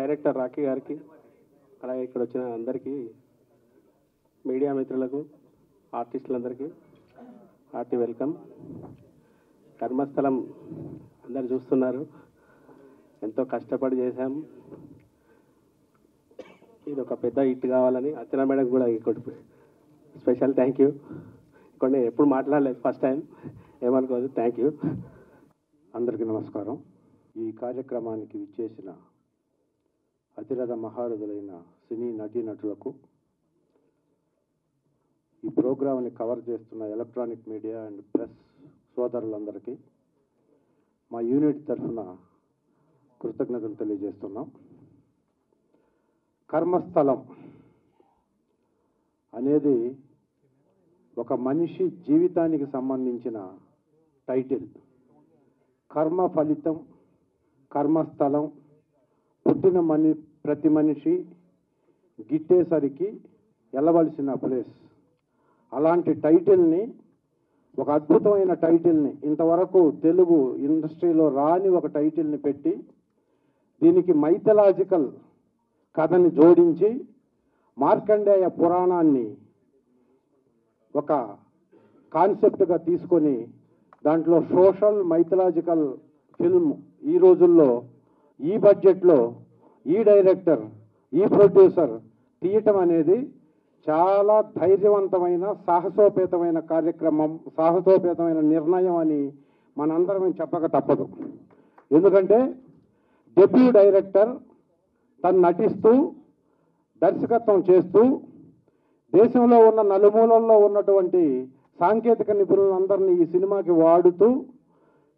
Director Rakhi గారికి, అలాగే ఇక్కడ వచ్చిన అందరికీ, మీడియా మిత్రులకు, ఆర్టిస్టులందరికీ హార్టీ వెల్కమ్. కర్మస్థలం అందరు చూస్తున్నారు, ఎంతో కష్టపడి చేశాం. ఇది ఒక పెద్ద హిట్ కావాలని అర్చన మేడం కూడా ఇంకోటి స్పెషల్ థ్యాంక్ యూ. ఇంకోటి నేను ఎప్పుడు మాట్లాడలేదు, ఫస్ట్ టైం, ఏమనుకోదు. Thank you. అందరికీ నమస్కారం. ఈ కార్యక్రమానికి విచ్చేసిన అతిరథ మహారథులైన సినీ నటీనటులకు, ఈ ప్రోగ్రాంని కవర్ చేస్తున్న ఎలక్ట్రానిక్ మీడియా అండ్ ప్రెస్ సోదరులందరికీ మా యూనిట్ తరఫున కృతజ్ఞతలు తెలియజేస్తున్నాం. కర్మస్థలం అనేది ఒక మనిషి జీవితానికి సంబంధించిన టైటిల్. కర్మ ఫలితం, కర్మస్థలం, పుట్టిన ప్రతి మనిషి గిట్టేసరికి వెళ్ళవలసిన ప్లేస్. అలాంటి టైటిల్ని, ఒక అద్భుతమైన టైటిల్ని, ఇంతవరకు తెలుగు ఇండస్ట్రీలో రాని ఒక టైటిల్ని పెట్టి దీనికి మైథలాజికల్ కథని జోడించి మార్కండేయ పురాణాన్ని ఒక కాన్సెప్ట్గా తీసుకొని దాంట్లో సోషల్ మైథలాజికల్ ఫిల్మ్ ఈ రోజుల్లో ఈ బడ్జెట్లో ఈ డైరెక్టర్, ఈ ప్రొడ్యూసర్ తీయటం అనేది చాలా ధైర్యవంతమైన, సాహసోపేతమైన కార్యక్రమం, సాహసోపేతమైన నిర్ణయం అని మనందరం చెప్పక తప్పదు. ఎందుకంటే డెబ్యూ డైరెక్టర్ తను నటిస్తూ, దర్శకత్వం చేస్తూ, దేశంలో ఉన్న నలుమూలల్లో ఉన్నటువంటి సాంకేతిక నిపుణులందరినీ ఈ సినిమాకి వాడుతూ,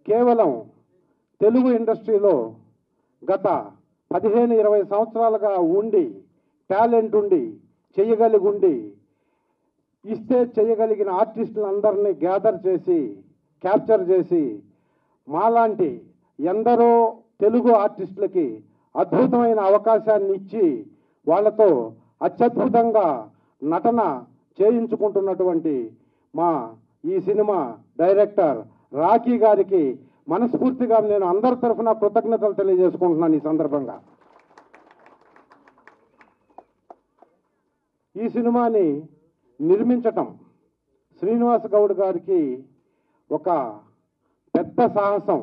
కేవలం తెలుగు ఇండస్ట్రీలో గత 15-20 సంవత్సరాలుగా ఉండి, టాలెంట్ ఉండి, చేయగలిగి ఉండి, ఇస్తే చేయగలిగిన ఆర్టిస్టులందరినీ గ్యాదర్ చేసి, క్యాప్చర్ చేసి, మాలాంటి ఎందరో తెలుగు ఆర్టిస్టులకి అద్భుతమైన అవకాశాన్ని ఇచ్చి వాళ్ళతో అత్యద్భుతంగా నటన చేయించుకుంటున్నటువంటి మా ఈ సినిమా డైరెక్టర్ రాఖీ గారికి మనస్ఫూర్తిగా నేను అందరి తరఫున కృతజ్ఞతలు తెలియజేసుకుంటున్నాను. ఈ సందర్భంగా ఈ సినిమాని నిర్మించటం శ్రీనివాస్ గౌడ్ గారికి ఒక పెద్ద సాహసం.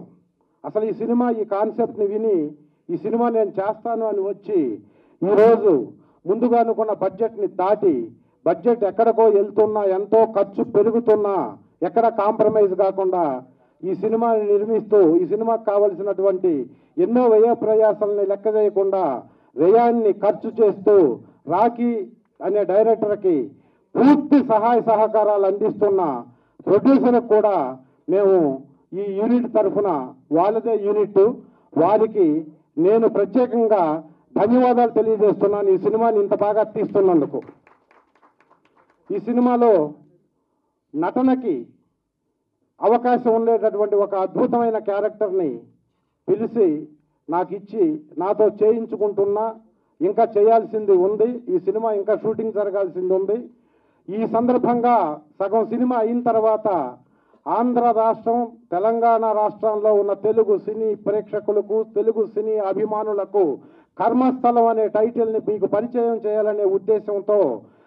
అసలు ఈ సినిమా, ఈ కాన్సెప్ట్ని విని ఈ సినిమా నేను చేస్తాను అని వచ్చి ఈరోజు ముందుగా అనుకున్న బడ్జెట్ని దాటి, బడ్జెట్ ఎక్కడికో వెళ్తున్నా, ఎంతో ఖర్చు పెరుగుతున్నా ఎక్కడ కాంప్రమైజ్ కాకుండా ఈ సినిమాని నిర్మిస్తూ, ఈ సినిమాకి కావలసినటువంటి ఎన్నో వ్యయ ప్రయాసాలని లెక్క చేయకుండా వ్యయాన్ని ఖర్చు చేస్తూ రాఖీ అనే డైరెక్టర్కి పూర్తి సహాయ సహకారాలు అందిస్తున్న ప్రొడ్యూసర్కి కూడా మేము ఈ యూనిట్ తరఫున, వాళ్ళదే యూనిట్, వారికి నేను ప్రత్యేకంగా ధన్యవాదాలు తెలియజేస్తున్నాను. ఈ సినిమాని ఇంత బాగా తీస్తున్నందుకు. ఈ సినిమాలో నటనకి అవకాశం ఉండేటటువంటి ఒక అద్భుతమైన క్యారెక్టర్ని పిలిచి నాకు ఇచ్చి నాతో చేయించుకుంటున్నా. ఇంకా చేయాల్సింది ఉంది, ఈ సినిమా ఇంకా షూటింగ్ జరగాల్సింది ఉంది. ఈ సందర్భంగా సగం సినిమా అయిన తర్వాత ఆంధ్ర రాష్ట్రం, తెలంగాణ రాష్ట్రంలో ఉన్న తెలుగు సినీ ప్రేక్షకులకు, తెలుగు సినీ అభిమానులకు కర్మస్థలం అనే టైటిల్ని మీకు పరిచయం చేయాలనే ఉద్దేశంతో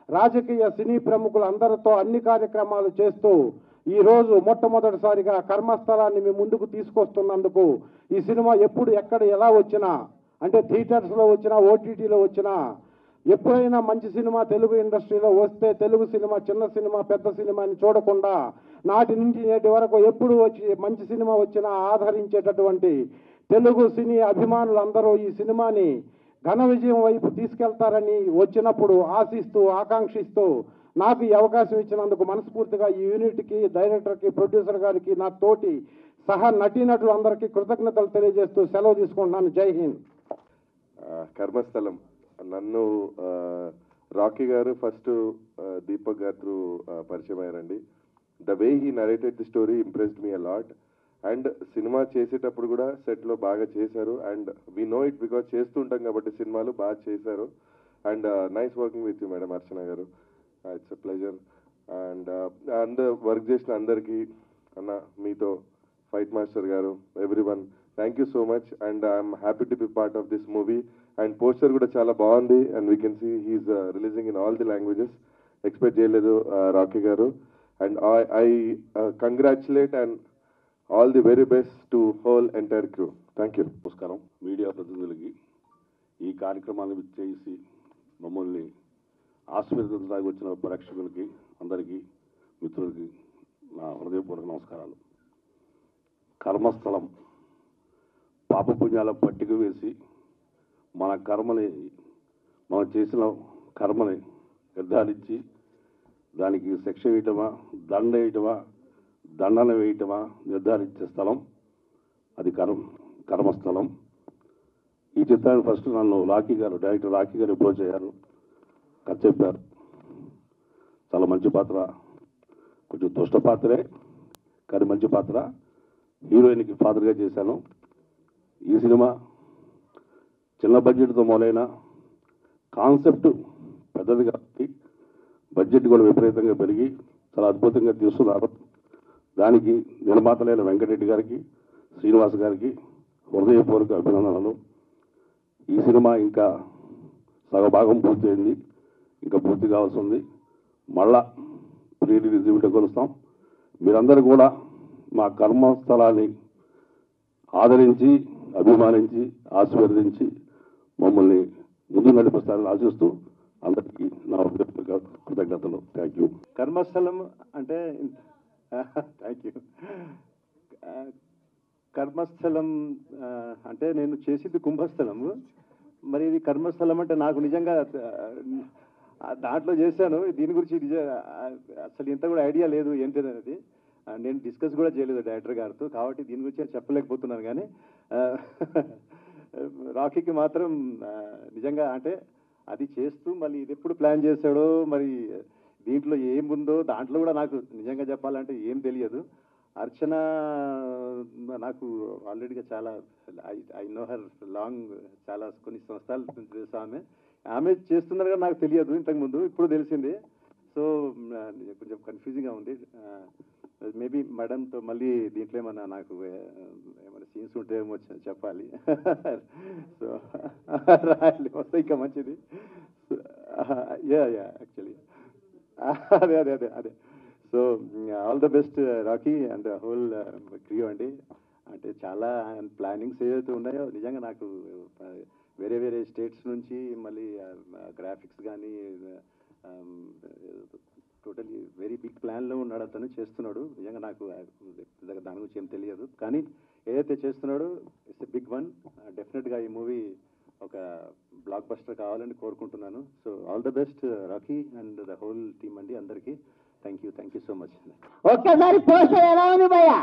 రాజకీయ సినీ ప్రముఖులందరితో అన్ని కార్యక్రమాలు చేస్తూ ఈరోజు మొట్టమొదటిసారిగా కర్మస్థలాన్ని మీ ముందుకు తీసుకొస్తున్నందుకు, ఈ సినిమా ఎప్పుడు, ఎక్కడ, ఎలా వచ్చినా, అంటే థియేటర్స్లో వచ్చినా, ఓటీటీలో వచ్చినా, ఎప్పుడైనా మంచి సినిమా తెలుగు ఇండస్ట్రీలో వస్తే తెలుగు సినిమా చిన్న సినిమా పెద్ద సినిమాని చూడకుండా నాటి నుంచి నేటి వరకు ఎప్పుడు వచ్చి మంచి సినిమా వచ్చినా ఆదరించేటటువంటి తెలుగు సినీ అభిమానులందరూ ఈ సినిమాని ఘన విజయం వైపు తీసుకెళ్తారని వచ్చినప్పుడు ఆశిస్తూ, ఆకాంక్షిస్తూ నాకు ఈ అవకాశం ఇచ్చినందుకు మనస్ఫూర్తిగా ఈ యూనిట్కి, డైరెక్టర్కి, ప్రొడ్యూసర్ గారికి, నా తోటి సహా నటీనటులందరికీ కృతజ్ఞతలు తెలియజేస్తూ సెలవు తీసుకుంటున్నాను. జై హింద్. కర్మస్థలం నన్ను రాకీ గారు ఫస్ట్ దీపక్ గారు త్రూ పరిచయం అయ్యారండి. The way he narrated the story impressed me a lot. And cinema చేసేటప్పుడు కూడా సెట్లో బాగా చేశారు. And we know it because చేస్తుంటాం కాబట్టి సినిమాలు బాగా చేశారు. And nice working with you madam అర్చన గారు. It's a pleasure. And work చేసిన అందరికీ, అన్న మీతో ఫైట్ మాస్టర్ గారు, everyone, thank you so much. And I'm happy to be part of this movie. And poster కూడా చాలా బాగుంది and we can see he is releasing in all the languages. Expect చేయలేదు రాకీ గారు. And I congratulate and all the very best to whole entire crew. Thank you. నమస్కారం media ప్రతినిధులకి, ఈ కార్యక్రమాన్ని చేసి మమ్మల్ని ఆశీర్వదించడానికి వచ్చిన ప్రేక్షకులకి అందరికీ మిత్రులకి నా హృదయపూర్వక నమస్కారాలు. కర్మస్థలం పాపపుణ్యాల పట్టిక వేసి మన కర్మని, మనం చేసిన కర్మని నిర్ధారించి దానికి శిక్ష వేయటమా, దండ వేయటమా, దండన వేయటమా నిర్ధారించే స్థలం అది కర్మస్థలం. ఈ చిత్రాన్ని ఫస్ట్ నన్ను రాకీ గారు, డైరెక్టర్ రాకీ గారు అప్రోచ్ అయ్యారు, కథ చెప్పారు. చాలా మంచి పాత్ర, కొంచెం దుష్ట పాత్రే కానీ మంచి పాత్ర. హీరోయిన్కి ఫాదర్గా చేశాను. ఈ సినిమా చిన్న బడ్జెట్తో మొదలైన కాన్సెప్ట్ పెద్దది కాబట్టి బడ్జెట్ కూడా విపరీతంగా పెరిగి చాలా అద్భుతంగా తీస్తున్నారు. దానికి నిర్మాతలైన వెంకటరెడ్డి గారికి, శ్రీనివాస్ గారికి హృదయపూర్వక అభినందనలు. ఈ సినిమా ఇంకా సగభాగం పూర్తయింది, ఇంకా పూర్తి కావాల్సి ఉంది. మళ్ళా ప్రీ రిలీజ్ ఈవెంట్ కొలుస్తాం. మీరందరూ కూడా మా కర్మస్థలాన్ని ఆదరించి, అభిమానించి, ఆశీర్వదించి మమ్మల్ని ముందు నడిపిస్తారని ఆశిస్తూ అందరికీ నా కృతజ్ఞతలు. Thank you. కర్మస్థలం అంటే థ్యాంక్ యూ. కర్మస్థలం అంటే నేను చేసింది కుంభస్థలము, మరి ఇది కర్మస్థలం అంటే నాకు నిజంగా దాంట్లో చేశాను. దీని గురించి అసలు ఇంత కూడా ఐడియా లేదు ఏంటిది అనేది. నేను డిస్కస్ కూడా చేయలేదు డైరెక్టర్ గారితో, కాబట్టి దీని గురించి చెప్పలేకపోతున్నాను. కానీ రాకీకి మాత్రం నిజంగా అంటే అది చేస్తూ మళ్ళీ ఇది ఎప్పుడు ప్లాన్ చేశాడో, మరి దీంట్లో ఏముందో దాంట్లో కూడా నాకు నిజంగా చెప్పాలంటే ఏం తెలియదు. అర్చన నాకు ఆల్రెడీగా చాలా ఐ నో హర్ లాంగ్, చాలా కొన్ని సంవత్సరాల నుంచి తెలుసు. ఆమె చేస్తున్నారు కానీ నాకు తెలియదు ఇంతకుముందు, ఇప్పుడు తెలిసింది. సో కొంచెం కన్ఫ్యూజింగ్గా ఉంది. మేబీ మేడంతో మళ్ళీ దీంట్లో ఏమన్నా నాకు ఏమైనా సీన్స్ ఉంటే ఏమో చెప్పాలి. సో రాయాలి, వస్తే ఇంకా మంచిది. యాక్చువల్లీ అదే. So all the best Rocky and whole Creo అండి. అంటే చాలా ప్లానింగ్స్ ఏదైతే ఉన్నాయో నిజంగా నాకు వేరే వేరే స్టేట్స్ నుంచి మళ్ళీ గ్రాఫిక్స్ కానీ టోటలీ వెరీ బిగ్ ప్లాన్లో ఉన్నాడు అతను, చేస్తున్నాడు. నిజంగా నాకు దాని గురించి ఏం తెలియదు, కానీ ఏదైతే చేస్తున్నాడో ఇట్స్ ఎ బిగ్ వన్. డెఫినెట్గా ఈ మూవీ ఒక బ్లాక్ బస్టర్ కావాలని కోరుకుంటున్నాను. So all the best Rocky and the whole team అండి. అందరికీ థ్యాంక్ యూ సో మచ్. ఒక్కసారి పోస్టర్ ఎలా ఉంది భయ్యా?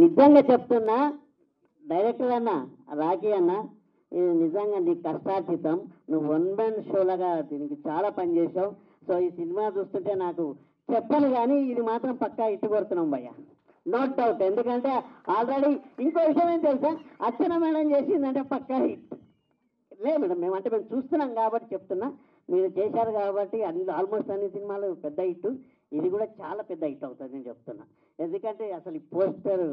నిజంగా చెప్తున్నా డైరెక్టర్ అన్న, రాకీ అన్న, ఇది నిజంగా నీ కష్టార్జితం. నువ్వు 1 man షోలాగా దీనికి చాలా పనిచేసావు. సో ఈ సినిమా చూస్తుంటే నాకు చెప్పాలి కానీ ఇది మాత్రం పక్కా ఇట్టు కొడుతున్నాం భయ్యా, నో డౌట్. ఎందుకంటే ఆల్రెడీ ఇంకో విషయం ఏం తెలుసా, అర్చన మేడం చేసిందంటే పక్కా హిట్. లేదు మేడం, మేము చూస్తున్నాం కాబట్టి చెప్తున్నా. మీరు చేశారు కాబట్టి ఆల్మోస్ట్ అన్ని సినిమాలు పెద్ద హిట్, ఇది కూడా చాలా పెద్ద హిట్ అవుతుంది నేను చెప్తున్నా. ఎందుకంటే అసలు ఈ పోస్టర్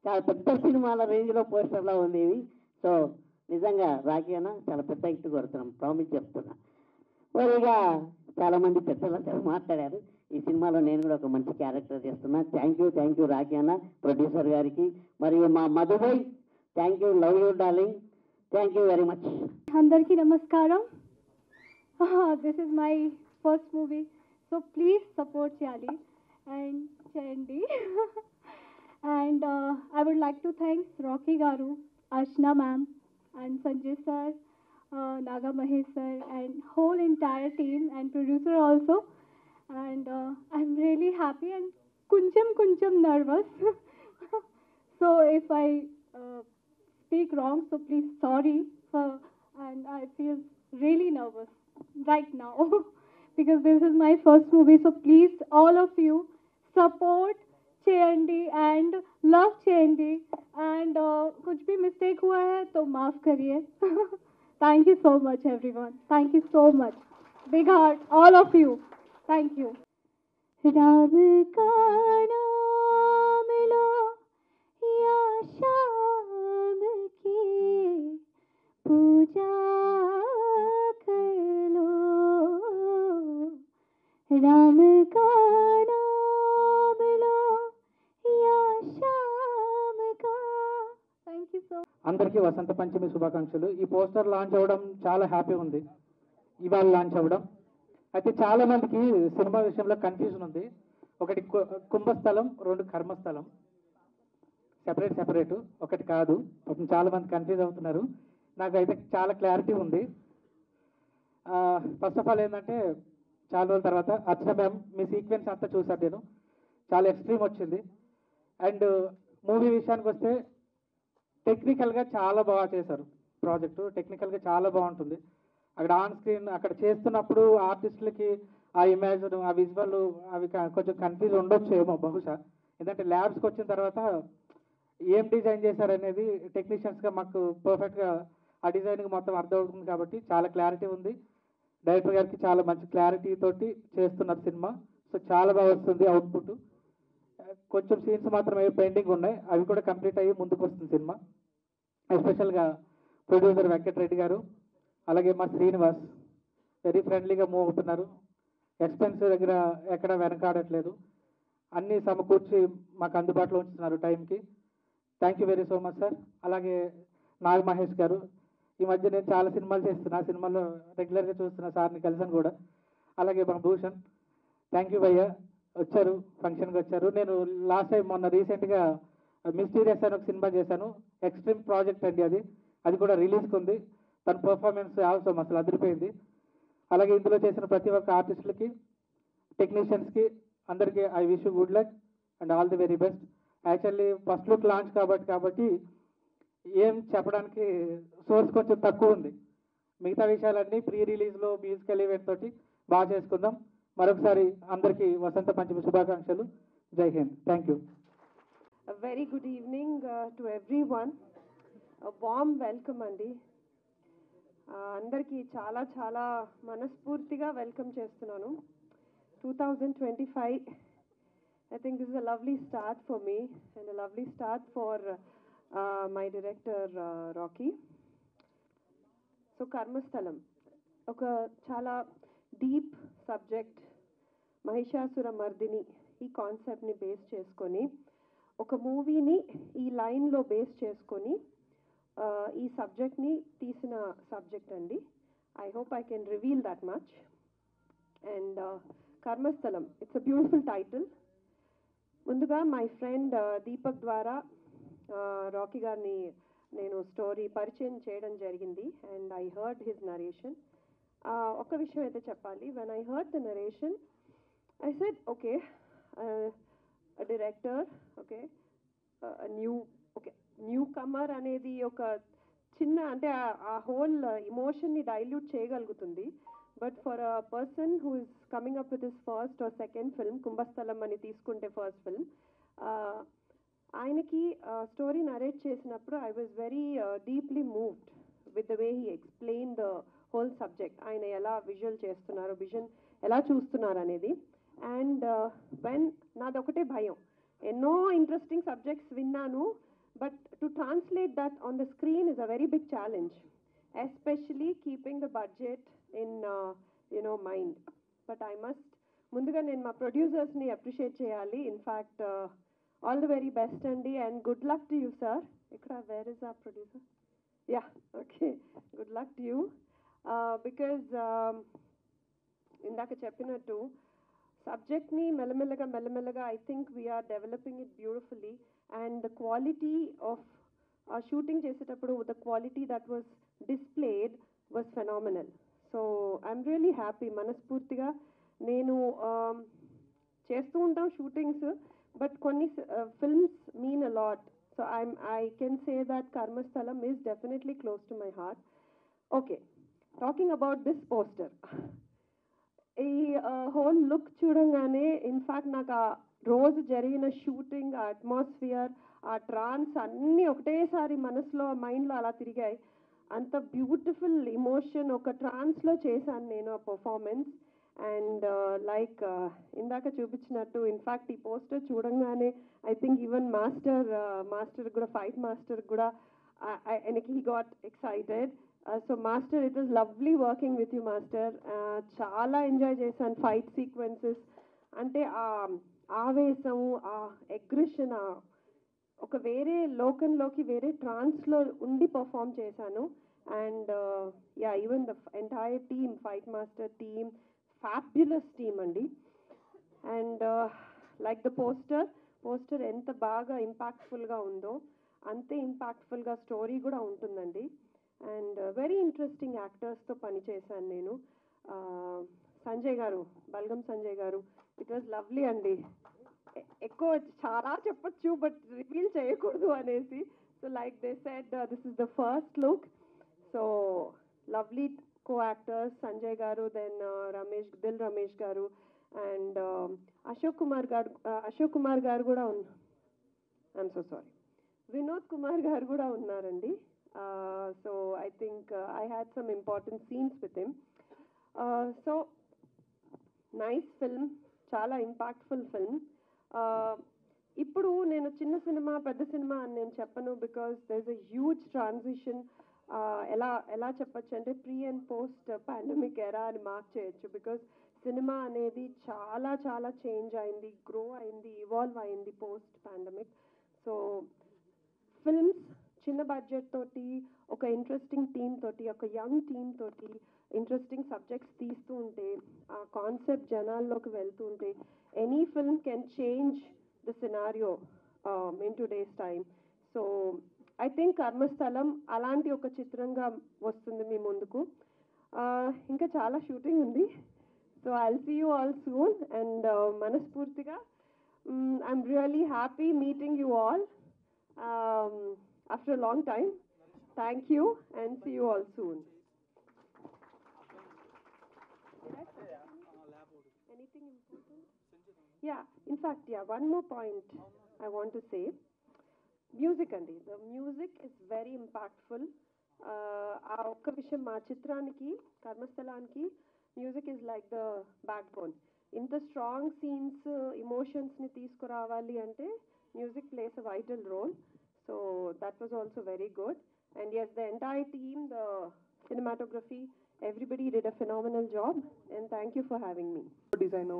చాలా పెద్ద సినిమాల రేంజ్లో పోస్టర్లా ఉంది ఇది. సో నిజంగా రాకీ అన్న చాలా పెద్ద హిట్ కొడుతున్నాం, ప్రామిస్ చెప్తున్నా. మరి ఇక చాలామంది పెద్దలందరూ మాట్లాడారు. ఈ సినిమాలో నేను కూడా ఒక మంచి క్యారెక్టర్ చేస్తున్నా. థ్యాంక్ యూ రాకీ అన్న, ప్రొడ్యూసర్ గారికి, మరియు మా Madhubhai. Thank you, love you darling. Thank you very much. అందరికీ నమస్కారం. This is my first movie, so please support చేయాలి అండ్ చేయండి. And I would like to thanks Rocky garu, Archana ma'am, and Sanjay sir, Naga Mahesh sir, and whole entire team and producer also. And I'm really happy and kuncham nervous. So if I speak wrong, so please sorry. And I feel really nervous right now because this is my first movie. So please, all of you, support చేయండి and love చేయండి. And कुछ भी mistake हुआ है तो माफ करिए. Thank you so much everyone. Thank you so much. Big heart, all of you. Thank you. Ram का नाम लो या शाम की पूजा कर लो राम का नाम लो या श्याम का. Thank you so much. అందరికీ వసంత పంచమి శుభాకాంక్షలు. ఈ పోస్టర్ లాంచ్ అవ్వడం చాలా హ్యాపీ ఉంది, ఇవాళ లాంచ్ అవ్వడం. అయితే చాలా మందికి సినిమా విషయంలో కన్ఫ్యూజన్ ఉంది. ఒకటి కుంభస్థలం, రెండు కర్మస్థలం, సెపరేట్ ఒకటి కాదు. పాపం చాలా మంది కన్ఫ్యూజ్ అవుతున్నారు. నాకైతే చాలా క్లారిటీ ఉంది. ఫస్ట్ ఆఫ్ ఆల్ ఏంటంటే, చాలా రోజుల తర్వాత అర్చన మ్యామ్ మీ సీక్వెన్స్ అంతా చూసాను నేను, చాలా ఎక్స్ట్రీమ్ వచ్చింది. అండ్ మూవీ విషయానికి వస్తే టెక్నికల్గా చాలా బాగా చేశారు. ప్రాజెక్టు టెక్నికల్గా చాలా బాగుంటుంది. అక్కడ ఆన్ స్క్రీన్ అక్కడ చేస్తున్నప్పుడు ఆర్టిస్టులకి ఆ ఇమేజ్, ఆ విజువల్ అవి కొంచెం కన్ఫ్యూజ్ ఉండొచ్చు ఏమో బహుశా. ఎందుకంటే ల్యాబ్స్కి వచ్చిన తర్వాత ఏం డిజైన్ చేశారనేది టెక్నీషియన్స్గా మాకు పర్ఫెక్ట్గా ఆ డిజైన్కి మొత్తం అర్థమవుతుంది. కాబట్టి చాలా క్లారిటీ ఉంది. డైరెక్టర్ గారికి చాలా మంచి క్లారిటీ తోటి చేస్తున్నారు సినిమా. సో చాలా బాగా వస్తుంది అవుట్పుట్. కొంచెం సీన్స్ మాత్రమే పెండింగ్ ఉన్నాయి, అవి కూడా కంప్లీట్ అయ్యి ముందుకు వస్తుంది సినిమా. ఎస్పెషల్గా ప్రొడ్యూసర్ వెంకటరెడ్డి గారు, అలాగే మా శ్రీనివాస్ వెరీ ఫ్రెండ్లీగా మూవ్ అవుతున్నారు. ఎక్స్పెన్స్ దగ్గర ఎక్కడ వెనకాడట్లేదు, అన్నీ సమకూర్చి మాకు అందుబాటులో ఉంచుతున్నారు టైంకి. Thank you very so much sir. అలాగే నాగ్ మహేష్ గారు, ఈ మధ్య నేను చాలా సినిమాలు చేస్తున్నా, సినిమాల్లో రెగ్యులర్గా చూస్తున్నా, సార్ని కలిసాను కూడా. అలాగే మన భూషణ్, థ్యాంక్ యూ భయ్య, వచ్చారు ఫంక్షన్కి వచ్చారు. నేను లాస్ట్ టైం మొన్న రీసెంట్గా మిస్టీరియస్ అని ఒక సినిమా చేశాను, ఎక్స్ట్రీమ్ ప్రాజెక్ట్ అండి అది. అది కూడా రిలీజ్కి ఉంది. తన పర్ఫార్మెన్స్ ఆల్సో అసలు అదిరిపోయింది. అలాగే ఇందులో చేసిన ప్రతి ఒక్క ఆర్టిస్టులకి, టెక్నీషియన్స్కి, అందరికీ I wish you good luck and all the very best. Actually first look launch కాబట్టి ఏం చెప్పడానికి సోర్స్ కొంచెం తక్కువ ఉంది. మిగతా విషయాలన్నీ ప్రీ రిలీజ్లో మ్యూజికల్ ఈవెంట్ తోటి బాగా చేసుకుందాం. మరొకసారి అందరికీ వసంత పంచమి శుభాకాంక్షలు. జై Hind. Thank you. A very good evening to everyone. A warm welcome అండి. అందరికీ చాలా చాలా మనస్ఫూర్తిగా వెల్కమ్ చేస్తున్నాను. 2025 I think this is a lovely start for me and a lovely start for my director Rocky. So కర్మస్థలం ఒక చాలా డీప్ సబ్జెక్ట్, మహిషాసుర మర్దిని ఈ కాన్సెప్ట్ని బేస్ చేసుకొని ఒక మూవీని ఈ లైన్లో బేస్ చేసుకొని ఈ సబ్జెక్ట్ని తీసిన సబ్జెక్ట్ అండి. I hope I can reveal that much. And Karmasthalam, it's a beautiful title. ముందుగా మై ఫ్రెండ్ దీపక్ ద్వారా రాకీ గారిని నేను స్టోరీ పరిచయం చేయడం జరిగింది. And I heard his narration. ఒక విషయం అయితే చెప్పాలి, when I heard the narration I said okay, director okay, newcomer అనేది ఒక చిన్న అంటే ఆ హోల్ ఇమోషన్ని డైల్యూట్ చేయగలుగుతుంది. But for a person who is coming up with his first are second film, కుంభస్థలం అని తీసుకుంటే ఫస్ట్ ఫిల్మ్, ఆయనకి స్టోరీ నరేట్ చేసినప్పుడు I was very deeply moved with the way he explain the whole subject. ఆయన ఎలా visual చేస్తున్నారు, vision ఎలా చూస్తున్నారు అనేది. అండ్ వెన్ నాదొకటే భయం, ఎన్నో ఇంట్రెస్టింగ్ సబ్జెక్ట్స్ విన్నాను, but to translate that on the screen is a very big challenge, especially keeping the budget in mind. But I must munduga nenu ma producers ni appreciate cheyali. In fact all the very best andi and good luck to you sir. Ikkada where is our producer? Yeah, okay, good luck to you because indaka cheppinattu subject ni మెల్లమెల్లగా I think we are developing it beautifully. And the quality of shooting చేసేటప్పుడు, the quality that was displayed was phenomenal. So I'm really happy. మనస్ఫూర్తిగా నేను చేస్తూ ఉంటాం shootings, but కొన్ని films mean a lot. So I can say that Karmasthalam is definitely close to my heart. Okay, talking about this poster, ఈ whole look చూడంగానే in fact నాకు ఆ రోజు జరిగిన షూటింగ్, ఆ అట్మాస్ఫియర్, ఆ ట్రాన్స్ అన్నీ ఒకటేసారి మనసులో మైండ్లో అలా తిరిగాయి. అంత బ్యూటిఫుల్ ఇమోషన్ ఒక ట్రాన్స్లో చేశాను నేను ఆ పర్ఫార్మెన్స్. అండ్ లైక్ ఇందాక చూపించినట్టు ఇన్ఫ్యాక్ట్ ఈ పోస్టర్ చూడంగానే ఐ థింక్ ఈవెన్ మాస్టర్ కూడా, ఫైట్ మాస్టర్ కూడా ఆయనకి he got excited. So master, it was lovely working with you master. చాలా ఎంజాయ్ చేశాను ఫైట్ సీక్వెన్సెస్. అంటే ఆ ఆవేశము, ఆ అగ్రెషన్, ఒక వేరే లోకంలోకి, వేరే ట్రాన్స్లో ఉండి పర్ఫామ్ చేశాను. And yeah, even the entire team, fight master team, fabulous team అండి. అండ్ లైక్ ద పోస్టర్ ఎంత బాగా ఇంపాక్ట్ఫుల్గా ఉందో అంతే ఇంపాక్ట్ఫుల్గా స్టోరీ కూడా ఉంటుందండి. అండ్ వెరీ ఇంట్రెస్టింగ్ యాక్టర్స్తో పనిచేశాను నేను. సంజయ్ గారు, బల్గం సంజయ్ గారు, ఇట్ వాజ్ లవ్లీ అండి. ఎక్కువ చాలా చెప్పచ్చు బట్ రివీల్ చేయకూడదు అనేసి. So like they said, this is the first look. So lovely co actors Sanjay గారు, దెన్ రమేష్ గారు, అండ్ అశోక్ కుమార్ గారు కూడా ఉన్నారు. I'm so sorry, Vinod Kumar గారు కూడా ఉన్నారండి. So I think I had some important scenes with him. So nice film, చాలా impactful film. ఇప్పుడు నేను చిన్న సినిమా పెద్ద సినిమా అని నేను చెప్పను, because there is a huge transition. ఎలా చెప్పచ్చు అంటే ప్రీ అండ్ పోస్ట్ పాండమిక్ ఎరా అని మార్క్ చేయొచ్చు. బికాస్ సినిమా అనేది చాలా చాలా చేంజ్ అయింది, గ్రో అయింది, ఇవాల్వ్ అయింది పోస్ట్ పాండమిక్. సో ఫిల్మ్స్ చిన్న బడ్జెట్ తోటి, ఒక ఇంట్రెస్టింగ్ టీమ్ తోటి, ఒక యంగ్ టీమ్ తోటి ఇంట్రెస్టింగ్ సబ్జెక్ట్స్ తీస్తూ ఉంటే, ఆ కాన్సెప్ట్ జనాల్లోకి వెళ్తూ ఉంటే, any film can change the scenario in today's time. So I think Karmasthalam అలాంటి ఒక చిత్రంగా వస్తుంది మీ ముందుకు. ఇంకా చాలా షూటింగ్ ఉంది. So I'll see you all soon. And మనస్ఫూర్తిగా I'm really happy meeting you all after a long time. Thank you and see you all soon. Anything important? Yeah, in fact, one more point I want to say. Music andi, the music is very impactful. ఆ ఒక్క విషయం, మా చిత్రానికి కర్మస్థలానికి music is like the backbone. ఇంత strong scenes, ఇమోషన్స్ని తీసుకురావాలి అంటే music plays a vital role. So that was also very good. And yes, the entire team, the cinematography, everybody did a phenomenal job. And thank you for having me. Design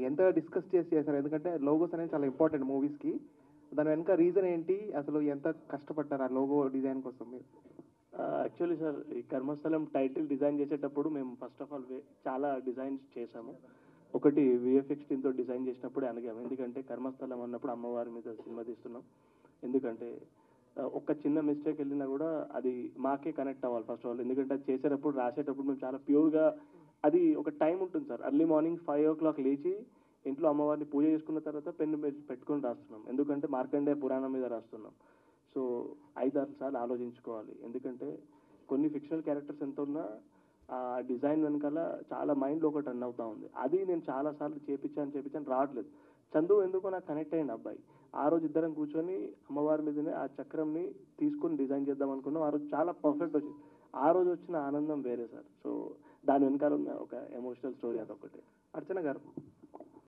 ఎంత discuss చేశారు? ఎందుకంటే logos అనేది చాలా important మూవీస్కి. దాని వెనక reason ఏంటి, అసలు ఎంత కష్టపడ్డారు ఆ లోగో డిజైన్ కోసం మీరు? యాక్చువల్లీ సార్, ఈ కర్మస్థలం టైటిల్ డిజైన్ చేసేటప్పుడు మేము ఫస్ట్ ఆఫ్ ఆల్ చాలా డిజైన్స్ చేసాము. ఒకటి విఎఫ్ఎక్స్ టీమ్తో డిజైన్ చేసినప్పుడే అనగాము, ఎందుకంటే కర్మస్థలం అన్నప్పుడు అమ్మవారి మీద సినిమా తీస్తున్నాం. ఎందుకంటే ఒక చిన్న మిస్టేక్ వెళ్ళినా కూడా అది మాకే కనెక్ట్ అవ్వాలి ఫస్ట్ ఆఫ్ ఆల్. ఎందుకంటే అది చేసేటప్పుడు, రాసేటప్పుడు మేము చాలా ప్యూర్గా, అది ఒక టైం ఉంటుంది సార్. ఎర్లీ మార్నింగ్ 5 o'clock లేచి ఇంట్లో అమ్మవారిని పూజ చేసుకున్న తర్వాత పెన్ను పెట్టుకొని రాస్తున్నాం. ఎందుకంటే మార్కండేయ పురాణం మీద రాస్తున్నాం. సో 5-6 సార్లు ఆలోచించుకోవాలి. ఎందుకంటే కొన్ని ఫిక్షనల్ క్యారెక్టర్స్ ఎంత ఉన్నా ఆ డిజైన్ వెనకాల చాలా మైండ్లో ఒకటి రన్ అవుతా ఉంది. అది నేను చాలాసార్లు చేపించాను రావట్లేదు. చందు ఎందుకో నాకు కనెక్ట్ అయ్యింది అబ్బాయి. ఆ రోజు ఇద్దరం కూర్చొని అమ్మవారి మీదనే ఆ చక్రంని తీసుకొని డిజైన్ చేద్దాం అనుకున్నాం. ఆ రోజు చాలా పర్ఫెక్ట్ వచ్చింది. ఆ రోజు వచ్చిన ఆనందం వేరే సార్. సో దాని వెనకాల ఉన్న ఒక ఎమోషనల్ స్టోరీ అదొకటి. అర్చన గారు,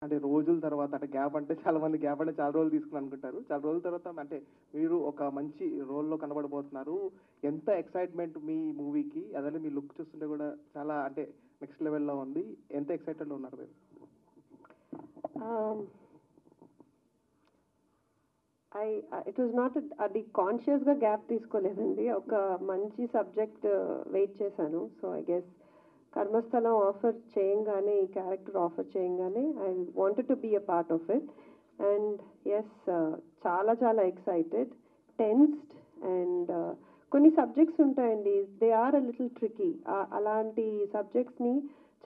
అంటే రోజుల తర్వాత, అంటే గ్యాప్ అంటే చాలా మంది గ్యాప్ అంటే చాలా రోజులు తీసుకుని అనుకుంటారు. చాలా రోజుల తర్వాత అంటే మీరు ఒక మంచి రోల్లో కనబడబోతున్నారు. ఎంత ఎక్సైట్మెంట్ మీ మూవీకి, అదే మీ లుక్ చూస్తుంటే కూడా చాలా అంటే నెక్స్ట్ లెవెల్లో ఉంది. ఎంత ఎక్సైటెడ్లో ఉన్నారు మీరు? ఇట్ వాజ్ నాట్ అది కాన్షియస్గా గ్యాప్ తీసుకోలేదండి. ఒక మంచి సబ్జెక్ట్ వెయిట్ చేశాను. So I guess Karmasthalam offer చేయంగానే, ఈ క్యారెక్టర్ ఆఫర్ చేయంగానే I wanted to be a part of it. And yes, చాలా చాలా ఎక్సైటెడ్, టెన్స్డ్. అండ్ కొన్ని సబ్జెక్ట్స్ ఉంటాయండి, they are a little tricky. అలాంటి సబ్జెక్ట్స్ని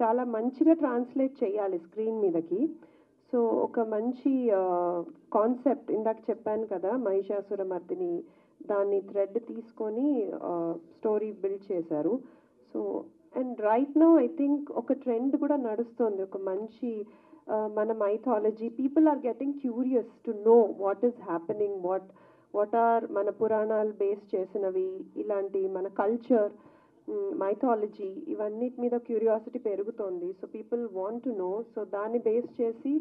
చాలా మంచిగా ట్రాన్స్లేట్ చేయాలి స్క్రీన్ మీదకి. సో ఒక మంచి కాన్సెప్ట్, ఇందాక చెప్పాను కదా మహిషాసురమర్దిని, దాన్ని థ్రెడ్ తీసుకొని స్టోరీ బిల్డ్ చేశారు. So and right now I think ఒక ట్రెండ్ కూడా నడుస్తుంది, ఒక మంచి మన mythology, people are getting curious to know what is happening, what are మన పురాణాలు బేస్ చేసినవి, ఇలాంటి మన కల్చర్, మైథాలజీ, ఇవన్నిటి మీద క్యూరియాసిటీ పెరుగుతోంది. So people want to know. So దాన్ని బేస్ చేసి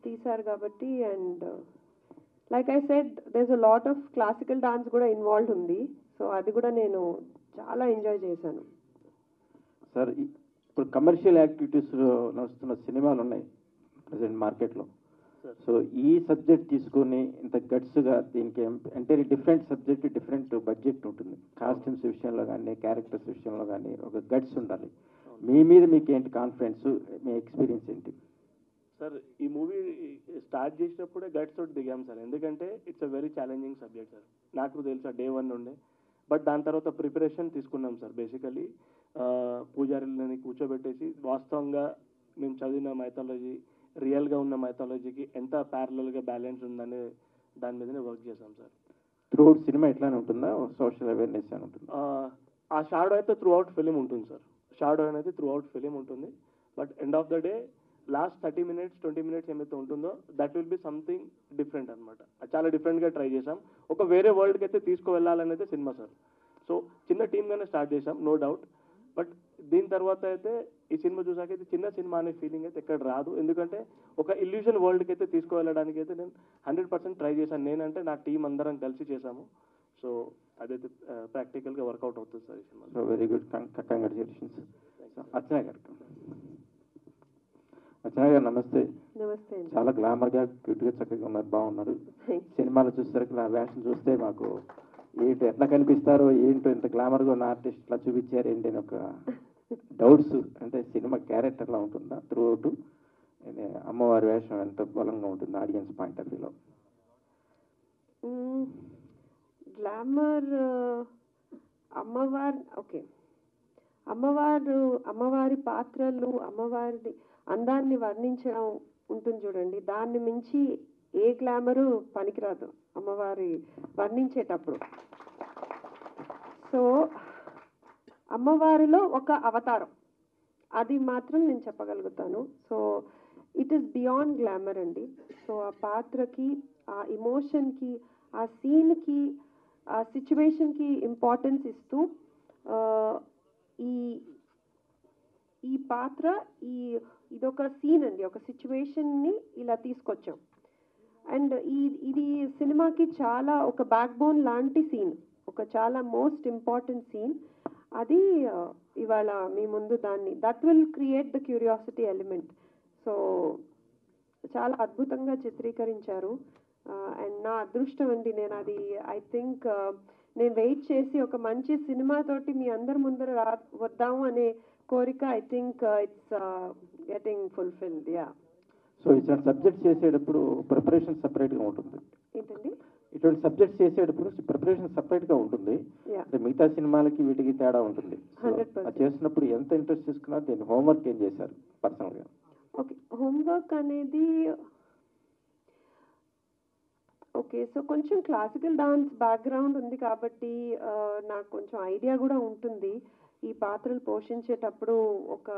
తీశారు కాబట్టి. And like I said, there is a lot of classical dance కూడా ఇన్వాల్వ్ ఉంది. సో అది కూడా నేను చాలా ఎంజాయ్ చేశాను. సార్ ఇప్పుడు కమర్షియల్ యాక్టివిటీస్లో నడుస్తున్న సినిమాలు ఉన్నాయి ప్రజెంట్ మార్కెట్లో. సో ఈ సబ్జెక్ట్ తీసుకొని ఇంత గట్స్గా దీనికి entire different subject different budget ఉంటుంది. కాస్ట్యూమ్స్ విషయంలో కానీ క్యారెక్టర్స్ విషయంలో కానీ ఒక గట్స్ ఉండాలి. మీ మీద మీకు ఏంటి కాన్ఫిడెన్స్, మీ ఎక్స్పీరియన్స్ ఏంటి? సార్ ఈ మూవీ స్టార్ట్ చేసినప్పుడే గట్స్ తోటి దిగాం సార్, ఎందుకంటే it's a very challenging subject sir. నాకు తెలుసా డే 1 నుండే. బట్ దాని తర్వాత ప్రిపరేషన్ తీసుకున్నాం సార్. బేసికలీ పూజారులని కూర్చోబెట్టేసి వాస్తవంగా మేము చదివిన మైథాలజీ రియల్గా ఉన్న మైథాలజీకి ఎంత ప్యారలల్గా బ్యాలెన్స్ ఉందనే దాని మీదనే వర్క్ చేసాం సార్. త్రూఅవుట్ సినిమా ఎట్లానే ఉంటుందా, సోషల్ అవేర్నెస్ అని ఉంటుందా? ఆ షాడో అయితే త్రూ అవుట్ ఫిలిం ఉంటుంది సార్. షాడో అనేది త్రూ అవుట్ ఫిలిం ఉంటుంది. But end of the day last 30 minutes 20 minutes ఏమైతే ఉంటుందో that will be something different అనమాట. చాలా డిఫరెంట్గా ట్రై చేసాం. ఒక వేరే వరల్డ్కి అయితే తీసుకువెళ్ళాలనేది సినిమా సార్. సో చిన్న టీమ్గానే స్టార్ట్ చేసాం, నో డౌట్. బట్ దీని తర్వాత అయితే ఈ సినిమా చూసాక అయితే చిన్న సినిమా అనే ఫీలింగ్ అయితే ఎక్కడ రాదు. ఎందుకంటే ఒక ఇల్యూజన్ వరల్డ్కి అయితే తీసుకువెళ్ళడానికి అయితే నేను 100% ట్రై చేశాను. నేనంటే నా టీం అందరం కలిసి చేశాము. సో అదైతే ప్రాక్టికల్గా వర్కౌట్ అవుతుంది సార్ ఈ cinema. So very good, congratulations. Archana garu. Archana గారు నమస్తే. నమస్తే. చాలా గ్లామర్గా క్యూట్గా చక్కగా ఉన్నారు, బాగున్నారు. సినిమాలో చూసేసరికి నా వేషన్ చూస్తే మాకు ఏంటి ఎట్లా కనిపిస్తారో ఏంటో, ఇంత గ్లామర్గా ఉన్న ఆర్టిస్ట్ ఇట్లా చూపించారు ఏంటి అని ఒక డౌట్స్. అంటే సినిమా క్యారెక్టర్లా ఉంటుందా త్రూఅవుట్? అమ్మవారి వేషం ఎంత బలంగా ఉంటుంది ఆడియన్స్ పాయింట్ ఆఫ్ వ్యూలో? గ్లామర్ అమ్మవారి పాత్రలు, అమ్మవారి అందాన్ని వర్ణించడం ఉంటుంది చూడండి, దాన్ని మించి ఏ గ్లామరు పనికిరాదు అమ్మవారి వర్ణించేటప్పుడు. సో అమ్మవారిలో ఒక అవతారం, అది మాత్రం నేను చెప్పగలుగుతాను. So it is beyond glamour అండి. సో ఆ పాత్రకి, ఆ ఇమోషన్కి, ఆ సీన్కి, ఆ సిచ్యువేషన్కి ఇంపార్టెన్స్ ఇస్తూ ఈ పాత్ర ఇదొక సీన్ అండి, ఒక సిచ్యువేషన్ని ఇలా తీసుకొచ్చాం. అండ్ ఇది సినిమాకి చాలా ఒక బ్యాక్ బోన్ లాంటి సీన్, ఒక చాలా మోస్ట్ ఇంపార్టెంట్ సీన్. అది ఇవాళ మీ ముందు that will create the curiosity element. So చాలా అద్భుతంగా చిత్రీకరించారు. అండ్ నా అదృష్టం అండి, నేను అది ఐ థింక్ నేను వెయిట్ చేసి ఒక మంచి సినిమాతోటి మీ అందరి ముందర వద్దాము అనే కోరిక I think it's getting fulfilled. Yeah. So ఇటువంటి సబ్జెక్ట్ చేసేటప్పుడు ప్రిపరేషన్ సపరేట్గా ఉంటుంది ఏంటండి? ఇటువంటి సబ్జెక్ట్స్ చేసేటప్పుడు ప్రిపరేషన్ సపరేట్గా ఉంటుంది. అంటే మిగతా సినిమాలకి వీటికి తేడా ఉంటుంది. అది చేస్తున్నప్పుడు ఎంత ఇంట్రెస్ట్ తీసుకున్నారు, దీన్ని హోంవర్క్ ఏం చేశారు పర్సనల్గా? ఓకే, హోంవర్క్ అనేది ఓకే. సో కొంచెం క్లాసికల్ డాన్స్ బ్యాక్గ్రౌండ్ ఉంది కాబట్టి నాకు కొంచెం ఐడియా కూడా ఉంటుంది ఈ పాత్రలు పోషించేటప్పుడు. ఒక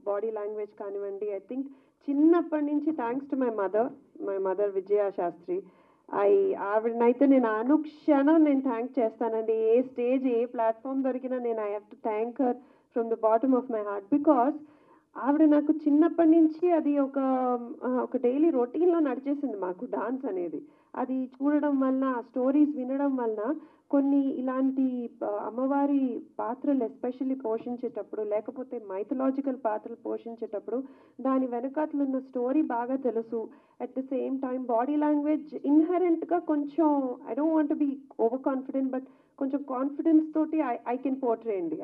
బాడీ లాంగ్వేజ్ కానివ్వండి, ఐ థింక్ చిన్నప్పటి నుంచి థ్యాంక్స్ టు మై మదర్ విజయ శాస్త్రి, ఆవిడనైతే నేను అనుక్షణం నేను థ్యాంక్ చేస్తానండి. ఏ స్టేజ్ ఏ ప్లాట్ఫామ్ దొరికినా నేను I have to thank her from the bottom of my heart. Because ఆవిడ నాకు చిన్నప్పటి నుంచి అది ఒక డైలీ రొటీన్లో నడిచేసింది మాకు డాన్స్ అనేది. అది చూడడం వలన, ఆ స్టోరీస్ వినడం వలన కొన్ని ఇలాంటి అమ్మవారి పాత్రలు ఎస్పెషల్లీ పోషించేటప్పుడు, లేకపోతే మైథలాజికల్ పాత్రలు పోషించేటప్పుడు దాని వెనకాతలు ఉన్న స్టోరీ బాగా తెలుసు. At the same time body language ఇన్హెరెంట్గా కొంచెం I don't want be over confident, but కొంచెం కాన్ఫిడెన్స్ తోటి ఐ కెన్ పోర్ట్రే అండి.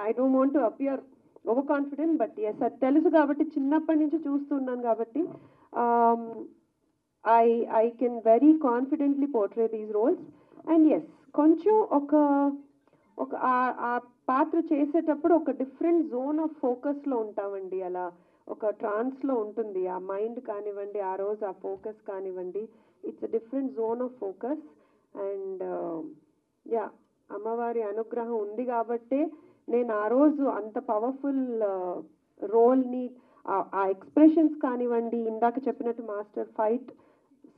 I don't want to appear over confident, but yes అది తెలుసు కాబట్టి, చిన్నప్పటి నుంచి చూస్తున్నాను కాబట్టి I can very confidently portray these roles. And yes, కొంచెం ఒక ఆ పాత్ర చేసేటప్పుడు ఒక డిఫరెంట్ జోన్ ఆఫ్ ఫోకస్లో ఉంటామండి. అలా ఒక ట్రాన్స్లో ఉంటుంది ఆ మైండ్ కానివ్వండి, ఆ రోజు ఆ ఫోకస్ కానివ్వండి. It's a different zone of focus. And yeah, అమ్మవారి అనుగ్రహం ఉంది కాబట్టే నేను ఆ రోజు అంత పవర్ఫుల్ రోల్ని, ఆ ఎక్స్ప్రెషన్స్ కానివ్వండి, ఇందాక చెప్పినట్టు మాస్టర్ ఫైట్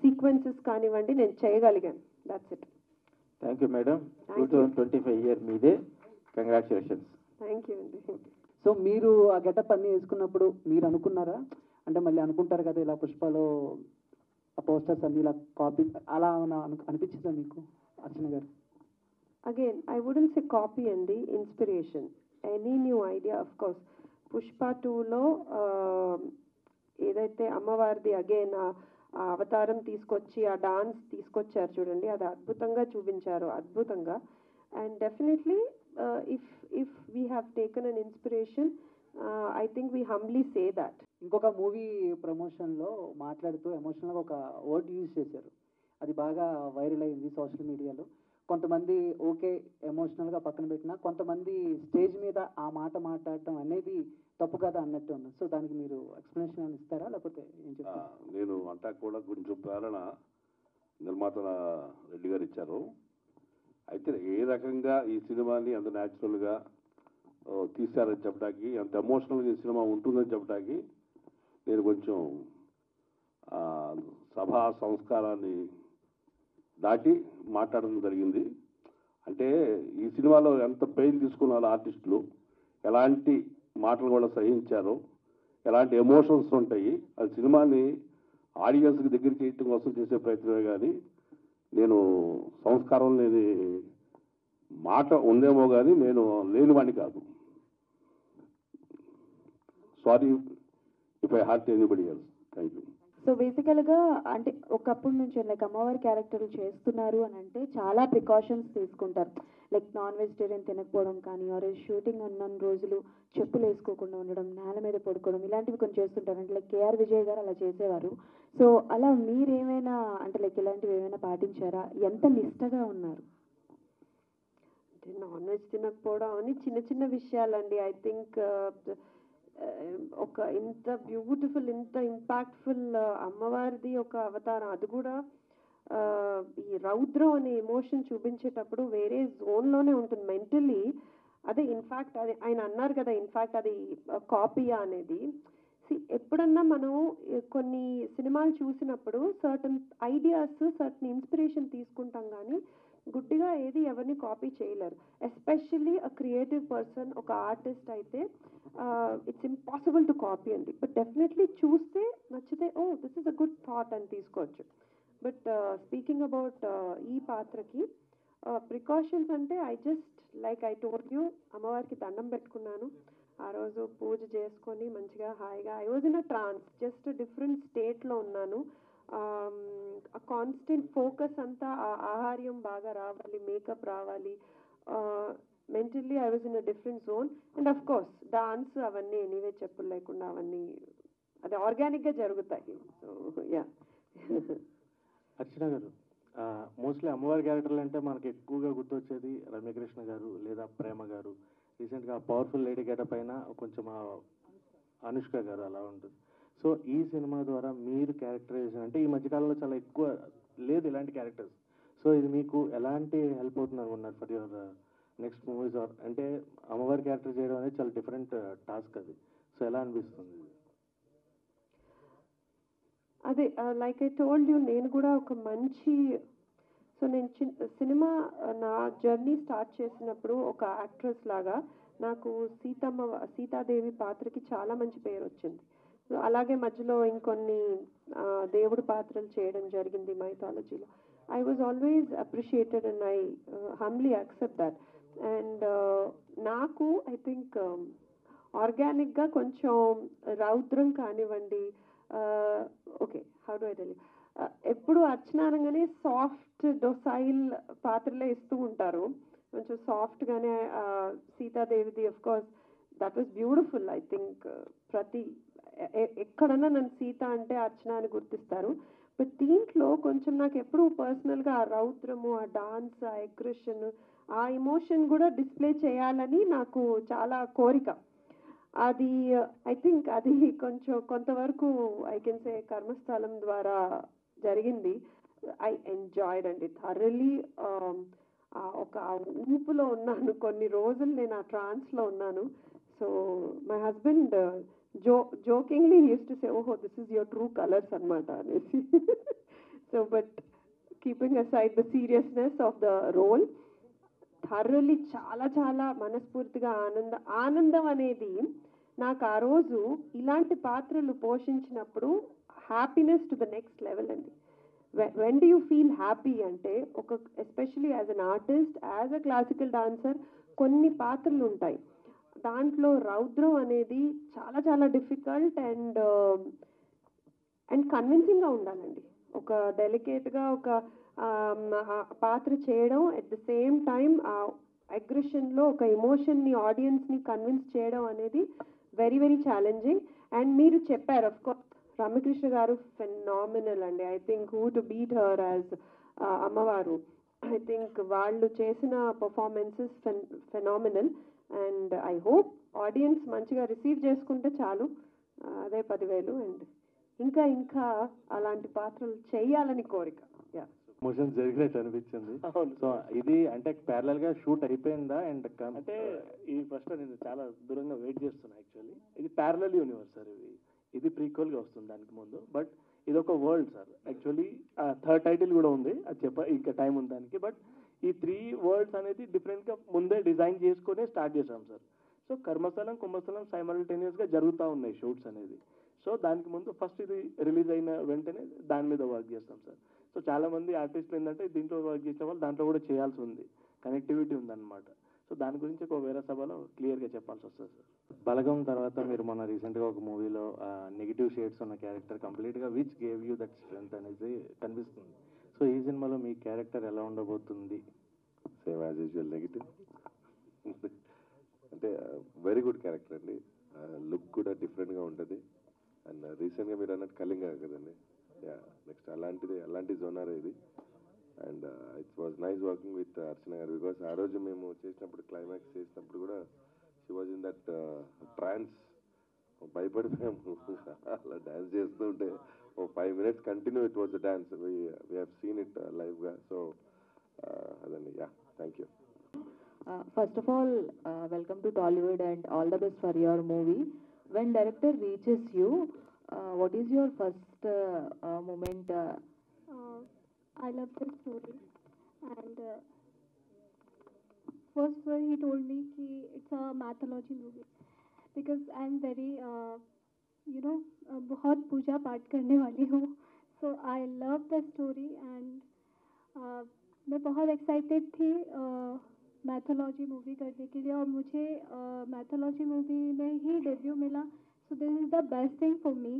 సీక్వెన్సెస్ కానివ్వండి, నేను చేయగలిగాను. That's it. Thank you madam. 2025 year మీదే. కంగ్రాచులేషన్స్. థ్యాంక్ యూ అండి. సో మీరు ఆ గెటప్ అన్ని వేసుకున్నప్పుడు మీరు అనుకున్నారా, అంటే మళ్ళీ అనుకుంటారు కదా ఇలా పుష్పలో ఆ పోస్టర్స్ అన్ని ఇలా కాపీ అలా అనిపించిందా మీకు Archana garu? Again I wouldn't say copy అండి, inspiration. Any new idea. Of course Pushpa 2లో ఏదైతే అమ్మవారిది అగైన్ ఆ అవతారం తీసుకొచ్చి ఆ డాన్స్ తీసుకొచ్చారు చూడండి, అది అద్భుతంగా చూపించారు, అద్భుతంగా. And definitely if we have taken an inspiration, I think we humbly say that. ఇంకొక మూవీ ప్రమోషన్లో మాట్లాడుతూ ఎమోషనల్గా ఒక వర్డ్ యూజ్ చేశారు, అది బాగా వైరల్ అయింది సోషల్ మీడియాలో. కొంతమంది ఓకే ఎమోషనల్గా పక్కన పెట్టినా కొంతమంది స్టేజ్ మీద ఆ మాట మాట్లాడటం అనేది తప్పు కదా అన్నట్టు ఉన్నారు. సో దానికి మీరు ఎక్స్ప్లెనేషన్ ఇస్తారా, లేకపోతే ఏం చెప్తారా? నేను అంటా కూడా కొంచెం ప్రేరణ నిర్మాత రెడ్డి గారు ఇచ్చారు. అయితే ఏ రకంగా ఈ సినిమాని అంత న్యాచురల్గా తీశారని చెప్పడానికి, అంత ఎమోషనల్గా ఈ సినిమా ఉంటుందని చెప్పడానికి నేను కొంచెం సభా సంస్కారాన్ని దాటి మాట్లాడడం జరిగింది. అంటే ఈ సినిమాలో ఎంత పెయిన్ తీసుకున్నారు ఆర్టిస్టులు, ఎలాంటి మాటలు కూడా సహించారు, ఎలాంటి ఎమోషన్స్ ఉంటాయి, అది సినిమాని ఆడియన్స్కి దగ్గర చేయటం కోసం చేసే ప్రయత్నమే కానీ నేను సంస్కారం లేని మాట ఉందేమో కానీ నేను లేనివాడిని కాదు. Sorry if I heart anybody else. Thank you. So బేసికల్గా అంటే ఒకప్పటి నుంచి లైక్ అమ్మవారి క్యారెక్టర్లు చేస్తున్నారు అని అంటే చాలా ప్రికాషన్స్ తీసుకుంటారు. లైక్ నాన్ వెజిటేరియన్ తినకపోవడం కానీ, ఆర్ షూటింగ్ ఉన్న రోజులు చెప్పులు వేసుకోకుండా ఉండడం, నేల మీద పడుకోవడం, ఇలాంటివి కొన్ని చేస్తుంటారు. అంటే లైక్ కేఆర్ విజయ్ గారు అలా చేసేవారు. సో అలా మీరేమైనా అంటే లైక్ ఇలాంటివి ఏమైనా పాటించారా? ఎంత నిష్టగా ఉన్నారు? అంటే నాన్ వెజ్ తినకపోవడం అని చిన్న చిన్న విషయాలండి. ఐ థింక్ ఒక ఇంత బ్యూటిఫుల్, ఇంత ఇంపాక్ట్ఫుల్ అమ్మవారిది ఒక అవతారం, అది కూడా ఈ రౌద్రం అనే ఎమోషన్ చూపించేటప్పుడు వేరే జోన్లోనే ఉంటుంది మెంటలీ. అదే ఇన్ఫ్యాక్ట్ అది ఆయన అన్నారు కదా, ఇన్ఫ్యాక్ట్ అది కాపీయా అనేది. ఎప్పుడన్నా మనం కొన్ని సినిమాలు చూసినప్పుడు సర్టన్ ఐడియాస్, సర్టన్ ఇన్స్పిరేషన్ తీసుకుంటాం కానీ గుడ్డిగా ఏది ఎవరిని కాపీ చేయలేరు. ఎస్పెషల్లీ అ క్రియేటివ్ పర్సన్, ఒక ఆర్టిస్ట్ అయితే ఇట్స్ ఇంపాసిబుల్ టు కాపీ అండి. బట్ డెఫినెట్లీ చూస్తే నచ్చితే oh this is a good thought అని తీసుకోవచ్చు. బట్ స్పీకింగ్ అబౌట్ ఈ పాత్రకి ప్రికాషన్స్ అంటే I just like I told you, అమ్మవారికి దండం పెట్టుకున్నాను ఆ రోజు, పూజ చేసుకొని మంచిగా హాయిగా I was in a trance, just different స్టేట్లో ఉన్నాను. ఆ కాన్స్టెంట్ ఫోకస్ అంతా ఆ ఆహార్యం బాగా రావాలి, మేకప్ రావాలి, mentally I was in a different zone. And of course dance అవన్నీ ఎనీవే చెప్పులు లేకుండా అవన్నీ అది ఆర్గానిక్గా జరుగుతాయి. So yeah. అర్చన గారు, మోస్ట్లీ అమ్మవారి క్యారెక్టర్లు అంటే మనకి ఎక్కువగా గుర్తొచ్చేది రమ్యకృష్ణ గారు లేదా ప్రేమ గారు. రీసెంట్గా పవర్ఫుల్ లేడీ గెటప్ అయినా కొంచెం అనుష్క గారు అలా ఉంటుంది. సో ఈ సినిమా ద్వారా మీరు క్యారెక్టరైజేషన్ అంటే ఈ మధ్యకాలంలో చాలా ఎక్కువ లేదు ఇలాంటి క్యారెక్టర్స్. సో ఇది మీకు ఎలాంటి హెల్ప్ అవుతుంది అనుకున్నారు ఫర్ యువర్ నెక్స్ట్ మూవీస్? అంటే అమ్మవారి క్యారెక్టర్ చేయడం అనేది చాలా డిఫరెంట్ టాస్క్ అది. సో ఎలా అనిపిస్తుంది? అదే లైక్ ఐ టోల్డ్ యూ, నేను కూడా ఒక మంచి, సో నేను సినిమా నా జర్నీ స్టార్ట్ చేసినప్పుడు ఒక యాక్ట్రెస్ లాగా నాకు సీతాదేవి పాత్రకి చాలా మంచి పేరు వచ్చింది. అలాగే మధ్యలో ఇంకొన్ని దేవుడి పాత్రలు చేయడం జరిగింది మైథాలజీలో. I was always appreciated and I humbly accept that. And నాకు ఐ థింక్ ఆర్గానిక్గా కొంచెం రౌద్రం కానివ్వండి, okay how do I tell you, ఎప్పుడు అర్చనానంగానే సాఫ్ట్ డొసైల్ పాత్రలే ఇస్తూ ఉంటారు, కొంచెం సాఫ్ట్గానే. సీతాదేవిది of course that was beautiful. I think ఎక్కడన్నా నన్ను సీత అంటే అర్చన అని గుర్తిస్తారు. బట్ దీంట్లో కొంచెం నాకు ఎప్పుడు పర్సనల్గా ఆ రౌద్రము, ఆ డాన్స్, ఆ అగ్రెషన్, ఆ ఎమోషన్ కూడా డిస్ప్లే చేయాలని నాకు చాలా కోరిక. అది ఐ థింక్ అది కొంతవరకు ఐ కెన్ సే కర్మస్థలం ద్వారా జరిగింది. ఐ ఎంజాయ్డ్ అండి థరలీ. ఒక ఊపులో ఉన్నాను కొన్ని రోజులు, నేను ఆ ట్రాన్స్లో ఉన్నాను. So my husband jokingly he used to say, oh this is your true colors anamata anesi. So but keeping aside the seriousness of the role, thoroughly చాలా చాలా మనస్ఫూర్తిగా ఆనందం అనేది నాకు ఆ రోజు ఇలాంటి పాత్రలు పోషించినప్పుడు happiness to the next level అండి. when do you feel happy అంటే especially as an artist, as a classical dancer, కొన్ని పాత్రలు ఉంటాయి దాంట్లో రౌద్రం అనేది చాలా చాలా డిఫికల్ట్ అండ్ కన్విన్సింగ్గా ఉండాలండి. ఒక డెలికేట్గా ఒక పాత్ర చేయడం, అట్ ద సేమ్ టైం ఆ అగ్రెషన్లో ఒక ఎమోషన్ని ఆడియన్స్ని కన్విన్స్ చేయడం అనేది వెరీ వెరీ ఛాలెంజింగ్. అండ్ మీరు చెప్పారు అఫ్ కోర్స్ రామకృష్ణ గారు ఫెనామినల్ అండి. I think who to beat her as అమ్మవారు. ఐ థింక్ వాళ్ళు చేసిన performances phenomenal. And I hope audience మంచిగా రిసీవ్ చేసుకుంటే చాలు, అదే 10,000. అండ్ ఇంకా ఇంకా అలాంటి పాత్రలు చేయాలని కోరిక. యా, మోషన్స్ జరిగినట్టు అనిపించింది. సో ఇది అంటే ప్యారలల్ గా షూట్ అయిపోయిందా? అండ్ అంటే ఈ ఫస్ట్ నేను చాలా దూరంగా వెయిట్ చేస్తున్నా. యాక్చువల్లీ ఇది ప్యారలల్ యూనివర్స్ సార్. ఇది ప్రీక్వల్గా వస్తుంది దానికి ముందు. బట్ ఇది ఒక world sir. Actually third title కూడా ఉంది, అది ఇంకా టైం ఉంది దానికి. బట్ ఈ 3 వరల్డ్స్ అనేది డిఫరెంట్గా ముందే డిజైన్ చేసుకునే స్టార్ట్ చేసాం సార్. సో కర్మస్థలం కుంభస్థలం సైమల్టేనియస్గా జరుగుతూ ఉన్నాయి షూట్స్ అనేది. సో దానికి ముందు ఫస్ట్ ఇది రిలీజ్ అయిన వెంటనే దాని మీద వర్క్ చేస్తాం సార్. సో చాలామంది ఆర్టిస్టులు ఏంటంటే దీంట్లో వర్క్ చేసిన వాళ్ళు దాంట్లో కూడా చేయాల్సి ఉంది, కనెక్టివిటీ ఉందన్నమాట. సో దాని గురించి ఒక వేరే సభలో క్లియర్గా చెప్పాల్సి వస్తుంది సార్. బలగం తర్వాత మీరు మొన్న రీసెంట్గా ఒక మూవీలో నెగిటివ్ షేడ్స్ ఉన్న క్యారెక్టర్ కంప్లీట్గా which gave you that strength అనేది కనిపిస్తుంది. సో ఈ సినిమాలో మీ క్యారెక్టర్ ఎలా ఉండబోతుంది? సేమ్ యాజ్ యూజువల్ నెగిటివ్ అంటే వెరీ గుడ్ క్యారెక్టర్ అండి. లుక్ కూడా డిఫరెంట్గా ఉంటుంది. అండ్ రీసెంట్గా మీరు అన్నట్టు కళింగ కదండి. యా, నెక్స్ట్ అలాంటి జోనర్ ఇది. And it was nice working with Archana garu. Because ఆ రోజు మేము చేసినప్పుడు క్లైమాక్స్ చేసినప్పుడు కూడా she was in that trance. భయపడిపోయాము అలా డ్యాన్స్ చేస్తూ ఉంటే. 5 minutes continue it was the dance. We have seen it లైవ్గా. సో అదండి. Yeah, thank you. First of all, welcome to Tollywood and all the best for your movie. When director reaches you, what is your first moment? I love the story, and first he told me कि it's a mythology movie because I'm very बहुत पूजा पाठ करने वाली हूँ. So I love the story and मैं बहुत excited थी mythology movie करने के लिए, और मुझे मैथोलॉजी मूवी में ही डेब्यू मिला. So this is the best thing for me,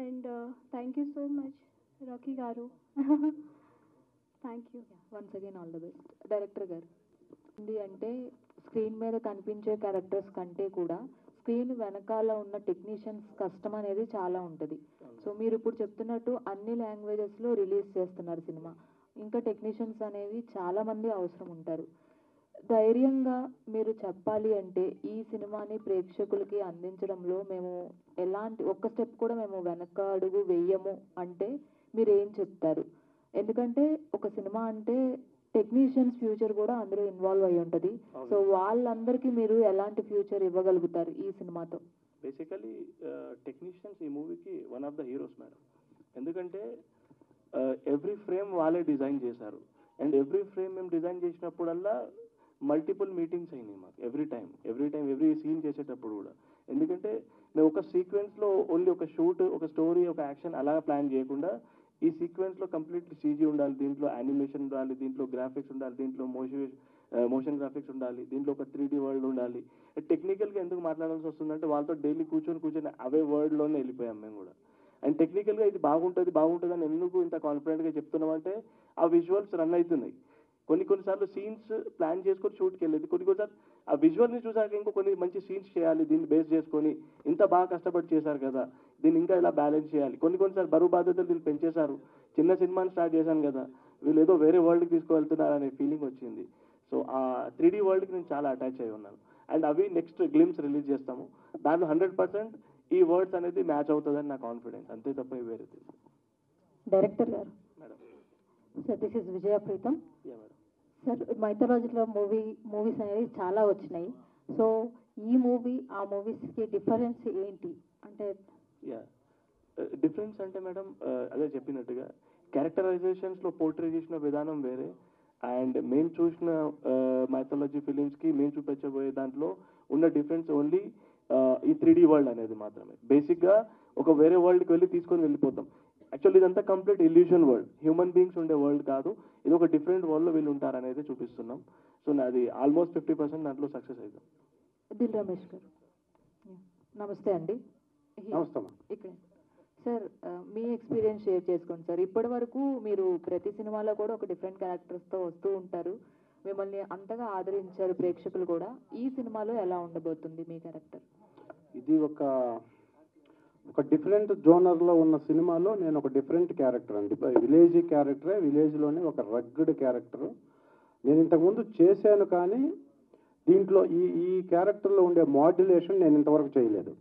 and thank you so much, Rocky Garu. Thank you. Once again, all the best. Director గారు అంటే స్క్రీన్ మీద కనిపించే క్యారెక్టర్స్ కంటే కూడా స్క్రీన్ వెనకాల ఉన్న టెక్నీషియన్స్ కష్టం అనేది చాలా ఉంటుంది. సో మీరు ఇప్పుడు చెప్తున్నట్టు అన్ని లాంగ్వేజెస్లో రిలీజ్ చేస్తున్నారు సినిమా. ఇంకా టెక్నీషియన్స్ అనేవి చాలామంది అవసరం ఉంటారు. ధైర్యంగా మీరు చెప్పాలి అంటే ఈ సినిమాని ప్రేక్షకులకి అందించడంలో మేము ఎలాంటి ఒక్క స్టెప్ కూడా మేము వెనక అడుగు వెయ్యము అంటే మీరు ఏం చెప్తారు? ఎందుకంటే ఒక సినిమా అంటే టెక్నీషియన్స్ ఫ్యూచర్ కూడా అందులో ఇన్వాల్వ్ అయి ఉంటుంది. సో వాళ్ళందరికీ మీరు ఎలాంటి ఫ్యూచర్ ఇవ్వగలుగుతారు ఈ సినిమాతో? బేసికలీ టెక్నీషియన్స్ ఈ మూవీకి one of the heroes madam. ఎందుకంటే ఎవ్రీ ఫ్రేమ్ వాళ్ళే డిజైన్ చేశారు. అండ్ ఎవ్రీ ఫ్రేమ్ మేము డిజైన్ చేసినప్పుడల్లా మల్టిపుల్ మీటింగ్స్ అయినాయి మాకు. ఎవ్రీ సీన్ చేసేటప్పుడు కూడా. ఎందుకంటే మేము ఒక సీక్వెన్స్లో ఓన్లీ ఒక షూట్, ఒక స్టోరీ, ఒక యాక్షన్ అలా ప్లాన్ చేయకుండా ఈ సీక్వెన్స్లో కంప్లీట్లీ సీజీ ఉండాలి, దీంట్లో యానిమేషన్ ఉండాలి, దీంట్లో గ్రాఫిక్స్ ఉండాలి, దీంట్లో మోషన్ గ్రాఫిక్స్ ఉండాలి, దీంట్లో ఒక 3D వరల్డ్ ఉండాలి. టెక్నికల్గా ఎందుకు మాట్లాడాల్సి వస్తుందంటే వాళ్ళతో డైలీ కూర్చొని అవే వరల్డ్లోనే వెళ్ళిపోయాం మేము కూడా. అండ్ టెక్నికల్గా ఇది బాగుంటుంది అని ఎందుకు ఇంత కాన్ఫిడెంట్గా చెప్తున్నామంటే ఆ విజువల్స్ రన్ అవుతున్నాయి. కొన్నిసార్లు సీన్స్ ప్లాన్ చేసుకొని షూట్కి వెళ్ళేది, కొన్నిసార్లు ఆ విజువల్ని చూసాక ఇంకో కొన్ని మంచి సీన్స్ చేయాలి దీన్ని బేస్ చేసుకొని, ఇంత బాగా కష్టపడి చేశారు కదా దీన్ని ఇంకా ఇలా బ్యాలెన్స్ చేయాలి. కొన్నిసార్లు బరువు బాధ్యతలు వీళ్ళు పెంచేశారు, చిన్న సినిమాని స్టార్ట్ చేశాను కదా వీళ్ళు ఏదో వేరే వరల్డ్కి తీసుకువెళ్తున్నారు అనే ఫీలింగ్ వచ్చింది. సో ఆ 3D వరల్డ్కి నేను చాలా అటాచ్ అయి ఉన్నాను. అండ్ అవి నెక్స్ట్ గ్లిమ్స్ రిలీజ్ చేస్తాము. దాంట్లో 100% ఈ వర్డ్స్ అనేది మ్యాచ్ అవుతుందని నా కాన్ఫిడెన్స్, అంతే తప్ప వేరే. డైరెక్టర్ గారు madam. Sir, this is Vijaya Preetham. Madam. Sir, mythological movies అనేవి చాలా వచ్చినాయి. సో ఈ మూవీ ఆ మూవీస్కి డిఫరెన్స్ ఏంటి అంటే? డిఫరెన్స్ అంటే మేడం అదే చెప్పినట్టుగా క్యారెక్టరైజేషన్స్లో పోర్ట్రే చేసిన విధానం వేరే. అండ్ మేము చూసిన మైథాలజీ ఫిలిమ్స్కి మేము చూపించబోయే దాంట్లో ఉన్న డిఫరెన్స్ ఓన్లీ ఈ 3D వరల్డ్ అనేది మాత్రమే. బేసిక్గా ఒక వేరే వరల్డ్కి తీసుకొని వెళ్ళిపోతాం. యాక్చువల్లీ ఇదంతా complete illusion world, human beings ఉండే వరల్డ్ కాదు. ఇది ఒక డిఫరెంట్ వరల్డ్లో వీళ్ళు ఉంటారనేది చూపిస్తున్నాం. సో నాది ఆల్మోస్ట్ 50% దాంట్లో సక్సెస్ అవుతాం. దిల్ రమేష్ గారు. నమస్తే అండి. నమస్తే. ఇక్కడ సార్ మీ ఎక్స్పీరియన్స్ షేర్ చేసుకోండి సార్. ఇప్పటి వరకు మీరు ప్రతి సినిమాలో కూడా ఒక డిఫరెంట్ క్యారెక్టర్స్తో వస్తూ ఉంటారు, మిమ్మల్ని అంతగా ఆదరించారు ప్రేక్షకులు కూడా. ఈ సినిమాలో ఎలా ఉండబోతుంది మీ క్యారెక్టర్? ఇది ఒక డిఫరెంట్ జోనర్లో ఉన్న సినిమాలో నేను ఒక డిఫరెంట్ క్యారెక్టర్ అండి. విలేజ్ క్యారెక్టరే, విలేజ్లోనే ఒక రగ్గడ్ క్యారెక్టర్. నేను ఇంతకుముందు చేశాను, కానీ దీంట్లో ఈ క్యారెక్టర్లో ఉండే మాడ్యులేషన్ నేను ఇంతవరకు చేయలేదు.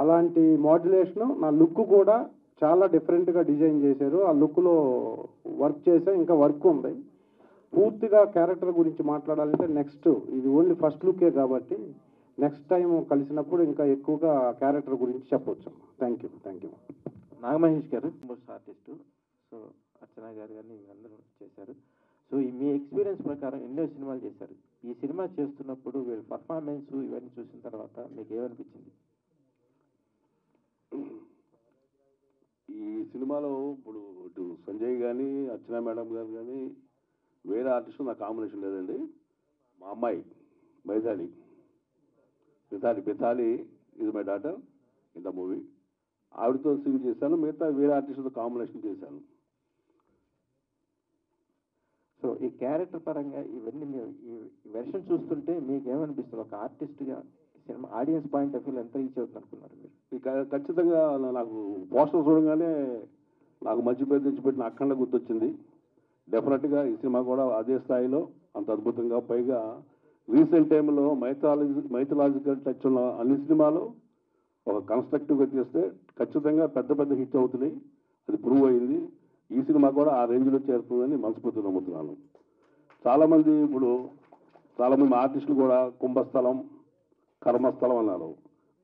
అలాంటి మాడ్యులేషను, నా లుక్ కూడా చాలా డిఫరెంట్గా డిజైన్ చేశారు. ఆ లుక్లో వర్క్ చేసా, ఇంకా వర్క్ ఉంది. పూర్తిగా క్యారెక్టర్ గురించి మాట్లాడాలంటే నెక్స్ట్, ఇది ఓన్లీ ఫస్ట్ లుకే కాబట్టి నెక్స్ట్ టైం కలిసినప్పుడు ఇంకా ఎక్కువగా క్యారెక్టర్ గురించి చెప్పవచ్చు. Thank you. నాగమహేష్ గారు మోస్ట్ ఆర్టిస్టు, సో అర్చన గారు కానీ అందరూ చేశారు. సో మీ ఎక్స్పీరియన్స్ ప్రకారం ఎన్నో సినిమాలు చేశారు. ఈ సినిమా చేస్తున్నప్పుడు వీళ్ళ పర్ఫార్మెన్స్ ఇవన్నీ చూసిన తర్వాత మీకు ఏమనిపించింది? ఈ సినిమాలో ఇప్పుడు ఇటు సంజయ్ కానీ అర్చన మేడం గారు కానీ వేరే ఆర్టిస్టు నాకు కాంబినేషన్ లేదండి. మా అమ్మాయి బెతాలి ఇది my daughter in the movie. ఆవిడతో సీన్ చేశాను, మిగతా వేరే ఆర్టిస్టుతో కాంబినేషన్ చేశాను. సో ఈ క్యారెక్టర్ పరంగా ఇవన్నీ మీరు ఈ వెర్షన్ చూస్తుంటే మీకు ఏమనిపిస్తుంది? ఒక ఆర్టిస్ట్గా cinema audience point of view ఎంత రీచ్ అవుతుంది అనుకున్నారు మీరు? ఖచ్చితంగా నాకు పోస్టర్ చూడగానే నాకు మంచి పేరు తెచ్చిపెట్టిన అఖండ గుర్తొచ్చింది. డెఫినెట్గా ఈ సినిమా కూడా అదే స్థాయిలో అంత అద్భుతంగా, పైగా రీసెంట్ టైంలో మైథలాజికల్ టచ్ ఉన్న అన్ని సినిమాలు ఒక కన్స్ట్రక్టివ్గా చేస్తే ఖచ్చితంగా పెద్ద హిట్ అవుతున్నాయి. అది ప్రూవ్ అయింది. ఈ సినిమా కూడా ఆ రేంజ్లో చేరుతుందని మనస్ఫూర్తిగా నమ్ముతున్నాను. చాలామంది ఆర్టిస్టులు కూడా కుంభస్థలం, కర్మస్థలం అన్నారు.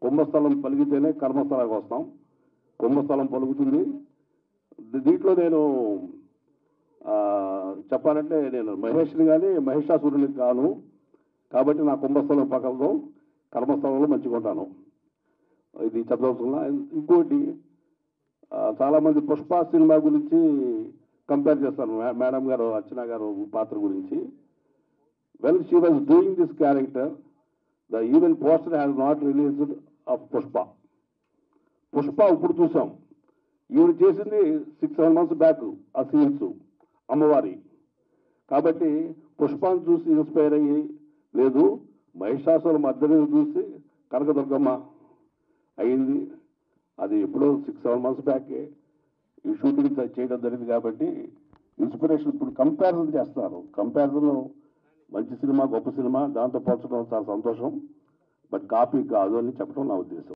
కుంభస్థలం పలిగితేనే కర్మస్థలానికి వస్తాం. కుంభస్థలం పలుకుతుంది. దీంట్లో నేను చెప్పాలంటే నేను మహేష్ని కానీ మహిషాసురుని కాను కాబట్టి నా కుంభస్థలం పక్కలతో కర్మస్థలంలో మంచిగా ఉంటాను. ఇది చదవతున్నా. ఇంకోటి చాలామంది పుష్ప సినిమా గురించి కంపేర్ చేస్తాను మేడం గారు, అర్చన గారు పాత్ర గురించి. When she was doing this character, the even poster has not released of Pushpa ఇప్పుడు చూసాం. ఈవిడ చేసింది 6-7 months బ్యాక్ ఆ సీన్స్ అమ్మవారి. కాబట్టి పుష్పాన్ని చూసి ఇన్స్పైర్ అయ్యి, లేదు మహిషాసుల మధ్యని చూసి కనకదుర్గమ్మ అయింది. అది ఎప్పుడో 6-7 months బ్యాకే ఈ షూటింగ్ చేయడం జరిగింది. కాబట్టి ఇన్స్పిరేషన్ ఇప్పుడు కంపారిజన్ చేస్తున్నారు. కంపారిజన్లో మంచి సినిమా, గొప్ప సినిమా, దాంతో పోల్చడం చాలా సంతోషం. బట్ కాపీ కాదు అని చెప్పడం నా ఉద్దేశం.